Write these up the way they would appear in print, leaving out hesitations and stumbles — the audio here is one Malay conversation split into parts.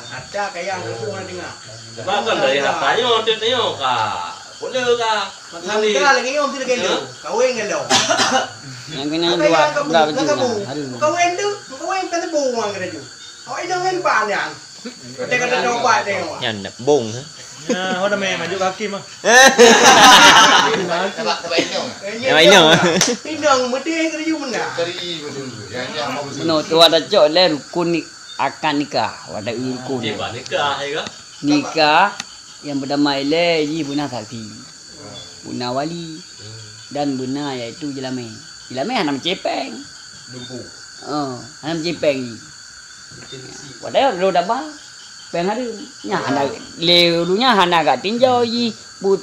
Ada kayak yang itu orang dengar. Bahkan dari hartanya orang tengok kak. Boleh kak. Kali lagi om tidak gelo. Kawin gelo. Yang kena dua berapa juta? Kawin tu, kawin kan tu buang kerja tu. Oh ini orang banyak. Kita kena coba tengok. Yan bung. Nah, orang main maju kaki mah. Yang ini. Indang mesti kerja mana? No, tu ada cok le rukun akan nikah, ada rukun. Nikah ya kan? Nikah yang bernama le ji buna sakti. Buna wali dan buna iaitu jelame. Jelame hanam cepeng. Lumpuh. Hanam cepeng ni. Padahal lo dah bah. Peng ada nya hana leunya hana kat tinjau ji bu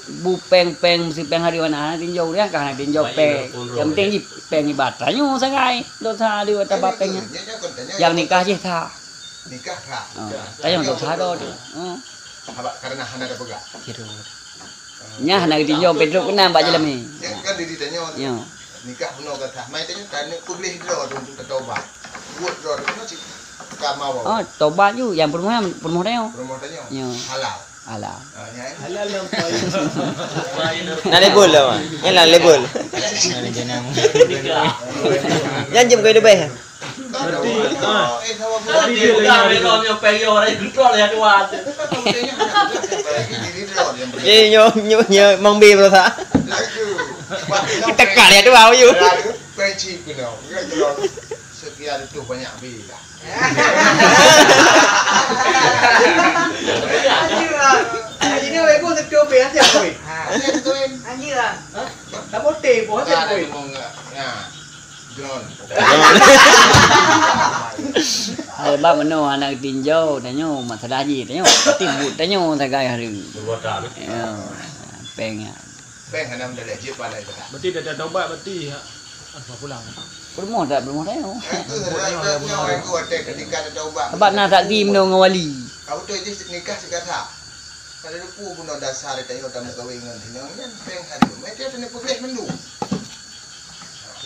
peng mesti peng hari mana tinjau dia kan tinjau peng. Yang penting ji peng ibaratnya sangai dosa dia atau bapengnya. Yang nikah je tha. Nikah tha. Tayang dosa do tu. Karena hana ada pegak. Kira. Nya hana tinjau Pedro kena mbak jelami. Kan diri tanya. Ya. Nikah puno kata. Mai tanya kan publik do untuk taubat. Buat do itu sih. Oh, tobat ju yang permohonan Permohonannya ya. halal. Halal. Halal yang Nak lebul lah. Yang lah lebul. Yang jam kau itu baik. Dia bukan orang yang pengen orang yang kontrol ya tuan. Nyo mong bi bro tak. Kita kal ya tu bau you. Penci kena. Sekian itu banyak bila. Anjir lah aku tak coba ya siap kowe. Anjir lah. Tak boleh buat siap kowe. Ya. John. Hai ba mano anak tinjau tanyo masalah ji tanyo tibut tanyo tagai hari. Ya. Peng. Peng hanam dah lejip pada itu. Berarti dah taubat berarti apa pulang. Bermoh tak tayo. Ketika ada taubat. Sebab nak tak di meno ngawali. Kau tu je nikah sekata. Kalau lupa pun dasar tengok tamu kawingan hinangnya peng hari. Mereka tu ni publik mendu.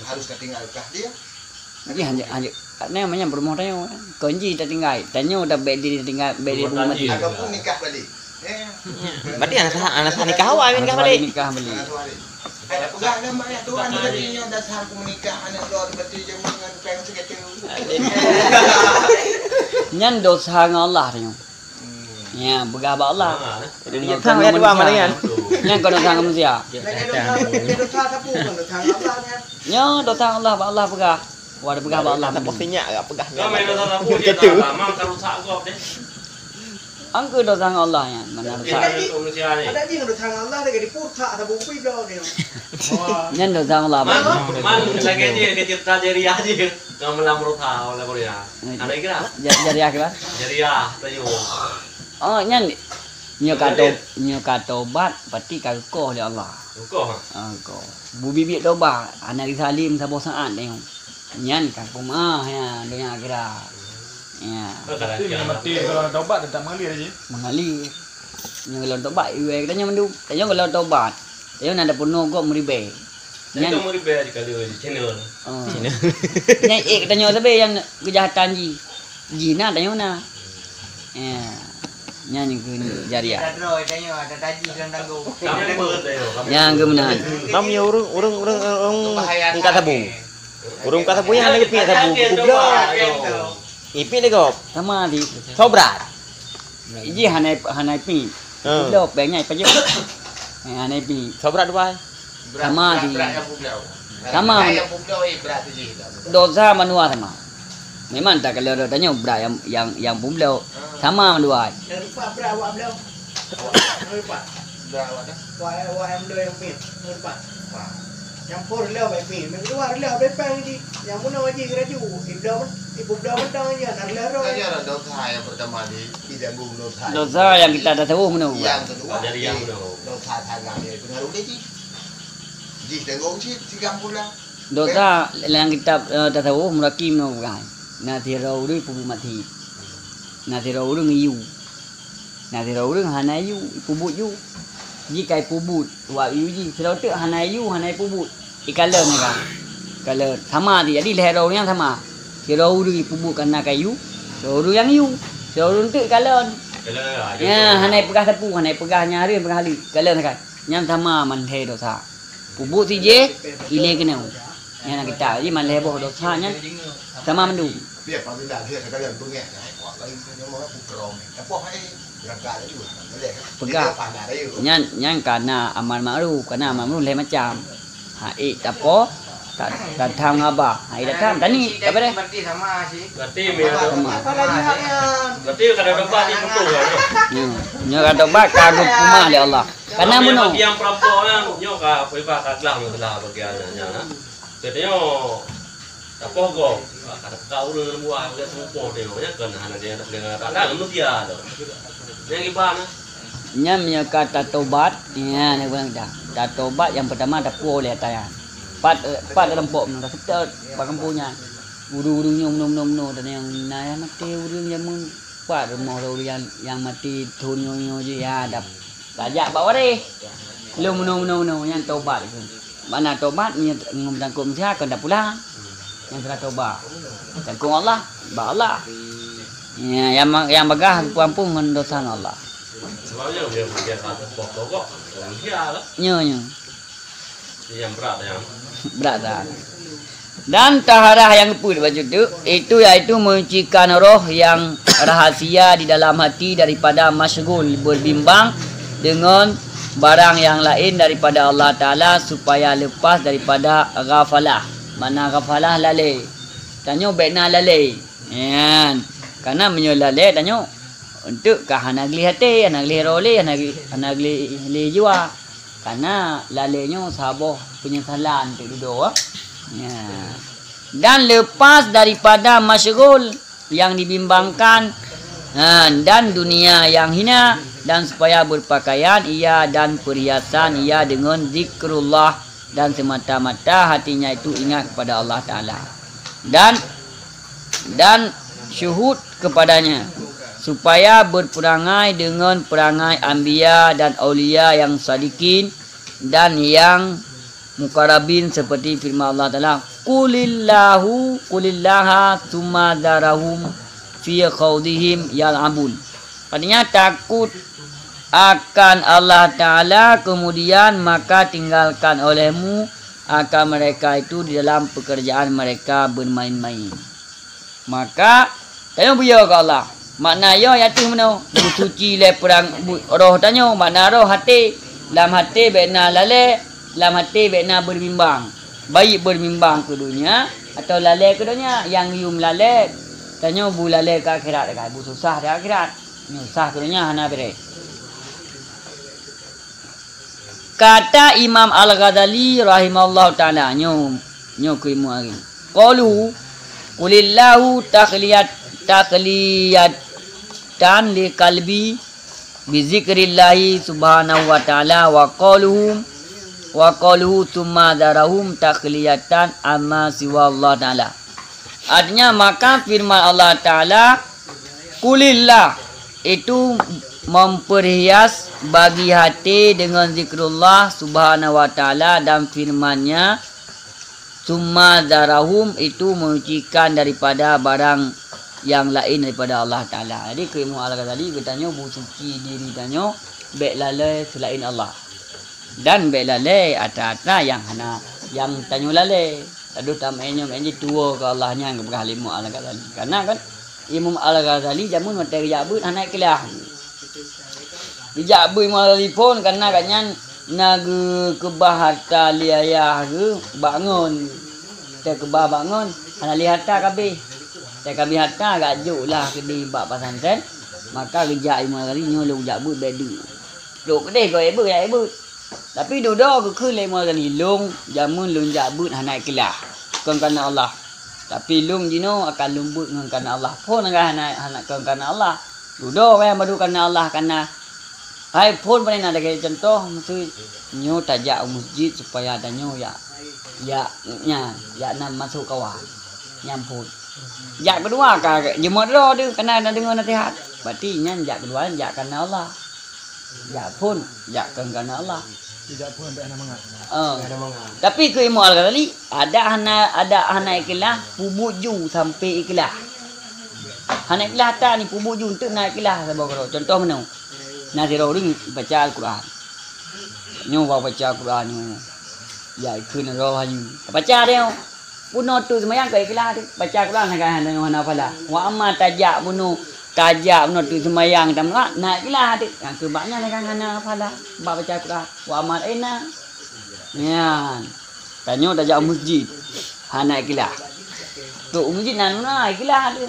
Harus tinggalkah dia? Jadi hanya namanya bermoh tayo. Kunci tak tinggal. Tanyo dah bed diri tinggal bed di rumah mati. Ataupun nikah balik. Berarti anak nikah awak nikah balik. Nikah balik. Ada pegah dah mak ya tuan berarti dasar menikah anak lo berarti jam dengan peng seketul. Nyan dosa dengan Allah tayo. Ya, begabah Allah. Dia tang ya dua mana kan? Nyan kau dosa dengan manusia. Dosa sapu kan dosa Allah kan. Ya, dosa Allah ba Allah pegah. Wadah pegah ba Allah. Posisinya agak pegah. Kau main dosa sapu dia tak lama kalau sak kau deh. Angku dosa dengan Allah ya. Mana dosa? Ada je dosa Allah dia di purta ada bukti dah dia. Nyan dosa Allah ba. Man lagi dia ke cerita jeriah je. Kau melamar tahu lah Korea. Ada kira? Jari akhirat. Jeriah tayo. Oh, nyan nyo katobat pati kagko oleh Allah. Kau. Ko. Bu bibit tobat anak salim sabo saat tengok. Nyan kampung ya dunia akhirat. Ya. Berarti mati kalau taubat tak mengalir aja. Mengalir. Nyo kalau tobat iwe katanya mendu. Tanyo kalau tobat. Tanyo nanda puno kok meribe. Nyan mau dibayar kali di channel. Nyan katanya sabe yang kejahatan ji. Jina tanyo na. Ya. Nyanyi ke jariah. Ada tanya ada taji dan tangguh. Kamu berdeyo. Yang kemenan. Namanya urung angkat sabu. Urung angkat sabu yang ada piak sabu. Kublo. Ipi deh kau. Sama di Sobrat. Iji hanai pi. Kublo pengnya paje. Hanai pi. Sobrat dua. Sama di. Sama. Dosa manua sama. Memang tak kalau tanya berat yang bumlau sama dua. Yang lupa berapa belau. Lupa. Berapa dah? Wah yang belau yang pin. Lupa. Yang por belau baik pin. Yang kedua belau baik pang ni. Yang mana wajib kerja. Ibu belau mentang je. Nak belau. Tanya ada dosa yang pertama di tidak bung dosa. Dosa yang kita dah tahu mana. Yang kedua Dari yang belau. dosa tangga dia pengaruh dia ji. Ji tengok ji 30 lah. Dosa yang kita dah tahu murakim no bukan. Nanti rau dia pubu mati. Nanti rau dia ngiu. Nanti rau dia hanai yu, pubut yu. Jika pubut, wa yu ji. Kalau tu hanai yu, hanai pubut. Ikalem ni kan. Kalau sama dia, jadi leher rau yang sama. Si rau dia pubut kena kayu, rau dia yang yu. So runtut kalon. Kalau Ya, hanai pegah tepu, hanai pegah nyari, pegah hari. Kalon kan. Nyam sama man he dosa. Pubuk si je, ile kena. Yang nak kita je man leboh dosa nya. Sama mendu. Biar apabila dia sekalian punya, kuat lagi yang mau pukrong. Apa hai rangka itu? Pegah. Nyan kana amal ma'ruf, kana amal ma'ruf lain macam. Ha tak apa. Tak tahu ngapa. Ha tak tahu. Tani apa deh? berarti Sama. Apa lagi haknya? berarti kada dapat di betul ya. Nyo kata bak kagum kumah oleh Allah. Karena muno. Yang perempuan nyo ka pipa ka kelang telah bagiannya nah. Katanya apa go? Kada kau urang buah dia semua dia nya kan hana dia dengan ada lu dia ada. Yang gimana? Nyam nya kata tobat. Ya, nak bilang dah. Dah tobat yang pertama dah puas oleh tayan. Pat dalam pok nak kita bakam punya. Uru-uru nyom dan yang naya mati uru yang pat rumah uru yang mati tunyo je ya dah. Tajak bawa deh. Lu no yang tobat itu. Mana tobat ni ngom tangkum sia kan dah pulang. Yang telah tobat. Tangkum Allah, ba Allah. Ya yang bagah kampung ngan dosa Allah. Sebabnya dia kata pokok dia lah. Nyo. Yang berat yang Berat dah. Dan taharah yang pun baju itu yaitu mencikan roh yang rahasia di dalam hati daripada masyghul berbimbang dengan barang yang lain daripada Allah Ta'ala supaya lepas daripada ghafalah. Mana ghafalah lalai. Tanya baikna lalai. Ya. Karena menyolalai tanya untuk kahanagli hati, hanagli role, hanagli jiwa. Karena lalainya sahabat penyesalan untuk duduk. Ya. Dan lepas daripada masyghul yang dibimbangkan dan dunia yang hina dan supaya berpakaian ia dan perhiasan ia dengan zikrullah dan semata-mata hatinya itu ingat kepada Allah Ta'ala dan syuhud kepadanya supaya berperangai dengan perangai anbiya dan aulia yang sadiqin dan yang mukarabin seperti firman Allah Ta'ala Qulillaha thumma darahum fi khawdihim yal'abun. Artinya takut akan Allah Ta'ala kemudian maka tinggalkan olehmu akan mereka itu di dalam pekerjaan mereka bermain-main. Maka tanya beliau ke Allah makna yo yaitu mana suci le perang roh tanya makna roh hati dalam hati bena lale dalam hati bena berbimbang baik berbimbang ke dunia atau lale ke dunia yang yum lale tanya bu lale ke akhirat dekat bu susah di akhirat susah ke dunia hana bere. Kata Imam Al-Ghazali rahimahullah taala nyo ke ilmu hari qalu qulillahu taqliyatan li qalbi bi zikrillahi subhanahu wa ta'ala wa qaluhu thumma darahum taqliyatan amma siwa Allah ta'ala. Artinya maka firman Allah Ta'ala kulillah itu memperhias bagi hati dengan zikrullah subhanahu wa ta'ala dan firmannya thumma darahum itu menyucikan daripada barang yang lain daripada Allah Ta'ala. Jadi keilmu Al-Ghazali bertanya suci diri tanya baik lalai selain Allah. Dan baik lalai atas-atas yang hana yang tanya lalai. Aduh tamanya menjadi tua ke Allahnya ke berkah ilmu Al-Ghazali. Karena kan Imam Al-Ghazali jamun materi jabut hana kelah. Dijabut Imam Al-Ghazali pun karena kanyan naga kebahata liayah ke bangun. Kita kebah bangun hana lihata kabeh. Saya kami hatta agak juk lah ke di bab pesantren. Maka kerja Imam Al-Ghazali nyolong jabut bedu. Duk kedai kau ebut ya ebut. Tapi duduk ke khul Imam Al-Ghazali long jamun long jabut hana ikhlas. Kon kana Allah. Tapi long jino akan lembut dengan kana Allah. Pun enggak hana kon kana Allah. Duduk yang madu kana Allah kana hai pun paling ada kayak contoh mesti nyo tajak masjid supaya ada nyo ya nak masuk kawan. Nyamput. Jak kedua ka jemaah doa tu kena ada dengar nasihat. Berarti nyan jak kedua jak karena Allah. Jak pun jak karena Allah. Tidak pun ada nama Tapi ke Imam Al-Ghazali ada hana ikhlas pubuju sampai ikhlas. Anak kelas atas ni pubu juntuk naik kelas sabar kau. Contoh mana? Naziro ni baca Al-Quran. Nyo baca Al-Quran ni. Ya ikun roh haju. Baca dia. Puno tu semayang ke kelas tu. Baca Al-Quran kan dengan hafala. Wa amma tajak puno tu semayang tam naik kelas tu. Yang kebaknya kan hafala. Baca Al-Quran. Wa amma ena. Ya. Tanya tajak masjid. Naik kelas. Tu masjid naik kelas tu.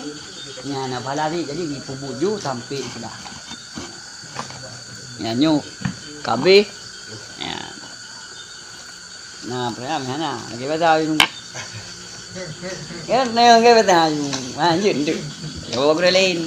Ya nak pala ni jadi di pubuju sampai kelas. Ya nyo kabeh. Ya. Nah, pernah mana? Lagi pasal ni. Kan neo ke pasal ni. Lanjut tu. Yo aku lain.